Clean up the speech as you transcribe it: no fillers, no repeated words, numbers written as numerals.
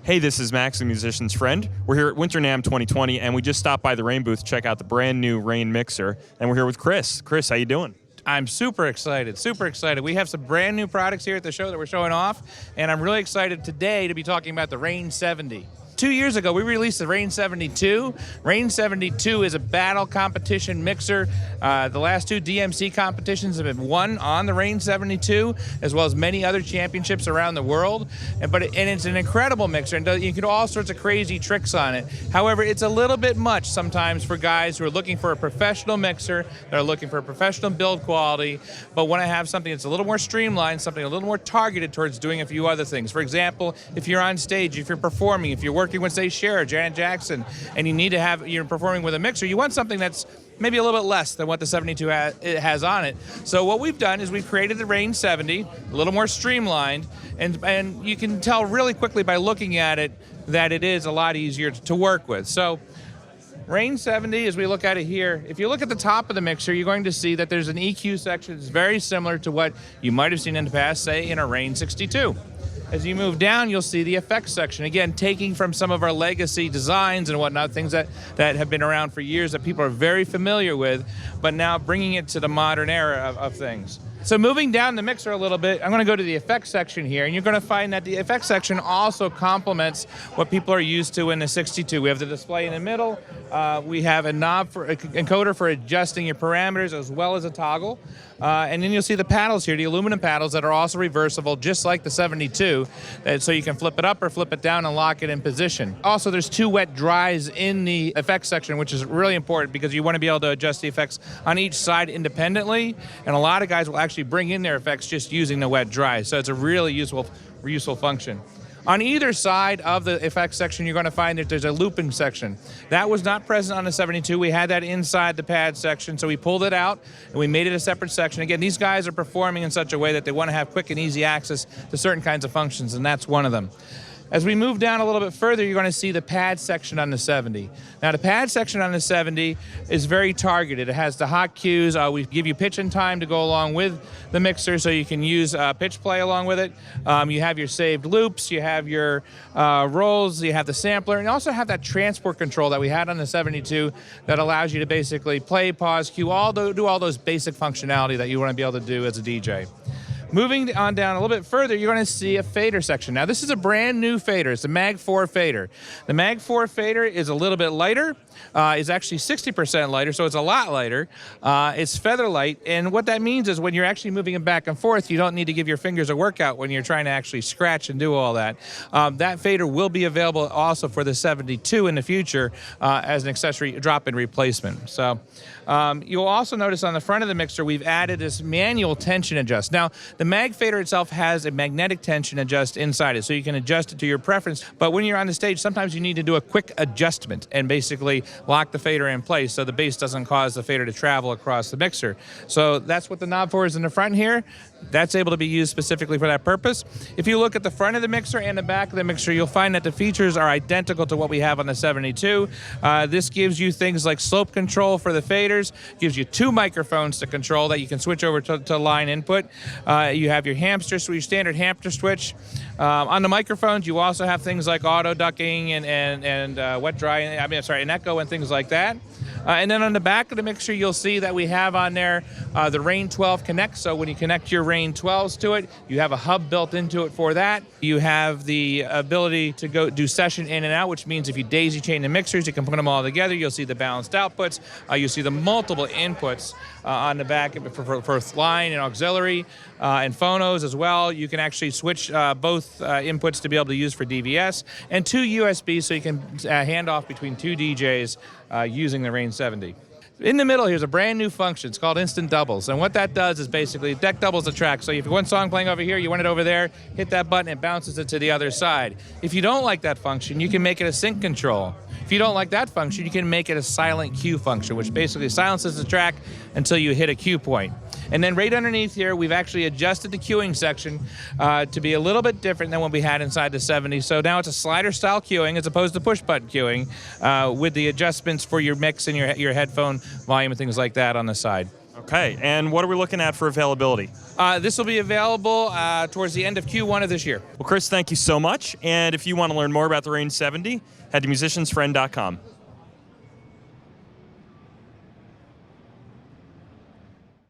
Hey, this is Max, the musician's friend. We're here at Winter NAMM 2020, and we just stopped by the Rane booth to check out the brand new Rane mixer, and we're here with Chris. Chris, how you doing? I'm super excited, super excited. We have some brand new products here at the show that we're showing off, and I'm really excited today to be talking about the Rane 70. 2 years ago, we released the Rane 72. Rane 72 is a battle competition mixer. The last two DMC competitions have been won on the Rane 72, as well as many other championships around the world. And it's an incredible mixer, and you can do all sorts of crazy tricks on it. However, it's a little bit much sometimes for guys who are looking for a professional mixer, that are looking for a professional build quality, but want to have something that's a little more streamlined, something a little more targeted towards doing a few other things. For example, if you're on stage, if you're performing, if you're working with, say, Cher or Janet Jackson, and you're performing with a mixer, you want something that's maybe a little bit less than what the 72 has on it. So what we've done is we've created the Rane 70, a little more streamlined, and you can tell really quickly by looking at it that it is a lot easier to work with. So Rane 70, as we look at it here, if you look at the top of the mixer, you're going to see that there's an EQ section that's very similar to what you might have seen in the past, say, in a Rane 62. As you move down, you'll see the effects section. Again, taking from some of our legacy designs and whatnot, things that have been around for years that people are very familiar with, but now bringing it to the modern era of things. So moving down the mixer a little bit, I'm going to go to the effects section here, and you're going to find that the effects section also complements what people are used to in the 62. We have the display in the middle. We have a knob for encoder for adjusting your parameters, as well as a toggle. And then you'll see the paddles here, the aluminum paddles that are also reversible, just like the 72, so you can flip it up or flip it down and lock it in position. Also, there's two wet dries in the effects section, which is really important because you want to be able to adjust the effects on each side independently, and a lot of guys will actually bring in their effects just using the wet dry, so it's a really useful function. On either side of the effects section, you're going to find that there's a looping section. That was not present on the 72. We had that inside the pad section, so we pulled it out and we made it a separate section. Again, these guys are performing in such a way that they want to have quick and easy access to certain kinds of functions, and that's one of them. As we move down a little bit further, you're going to see the pad section on the 70. Now, the pad section on the 70 is very targeted. It has the hot cues. We give you pitch and time to go along with the mixer, so you can use pitch play along with it. You have your saved loops, you have your rolls, you have the sampler, and you also have that transport control that we had on the 72 that allows you to basically play, pause, cue, do all those basic functionality that you want to be able to do as a DJ. Moving on down a little bit further, you're going to see a fader section. Now, this is a brand new fader. It's a Mag 4 fader. The Mag 4 fader is a little bit lighter. It's actually 60% lighter, so it's a lot lighter. It's feather light, and what that means is when you're actually moving it back and forth, you don't need to give your fingers a workout when you're trying to actually scratch and do all that. That fader will be available also for the 72 in the future as an accessory drop-in replacement. So you'll also notice on the front of the mixer, we've added this manual tension adjust. Now, the Mag fader itself has a magnetic tension adjust inside it, so you can adjust it to your preference. But when you're on the stage, sometimes you need to do a quick adjustment and basically lock the fader in place so the bass doesn't cause the fader to travel across the mixer. So that's what the knob for is in the front here. That's able to be used specifically for that purpose. If you look at the front of the mixer and the back of the mixer, you'll find that the features are identical to what we have on the 72. This gives you things like slope control for the faders, gives you two microphones to control that you can switch over to line input. You have your hamster, so your standard hamster switch. On the microphones, you also have things like auto ducking and wet dry, and echo and things like that. And then on the back of the mixer, you'll see that we have on there the Rane 12 Connect. So when you connect your Rane 12s to it, you have a hub built into it for that. You have the ability to go do session in and out, which means if you daisy chain the mixers, you can put them all together. You'll see the balanced outputs. You'll see the multiple inputs on the back for line and auxiliary and phonos as well. You can actually switch both inputs to be able to use for DVS, and two USBs so you can hand off between two DJs using the Rane 70. In the middle, here's a brand new function. It's called Instant Doubles. And what that does is basically deck doubles the track. So if you have one song playing over here, you want it over there, hit that button, it bounces it to the other side. If you don't like that function, you can make it a sync control. If you don't like that function, you can make it a silent cue function, which basically silences the track until you hit a cue point. And then right underneath here, we've actually adjusted the queuing section to be a little bit different than what we had inside the 70. So now it's a slider-style queuing as opposed to push-button queuing with the adjustments for your mix and your headphone volume and things like that on the side. Okay, and what are we looking at for availability? This will be available towards the end of Q1 of this year. Well, Chris, thank you so much. And if you want to learn more about the Rane 70, head to musiciansfriend.com.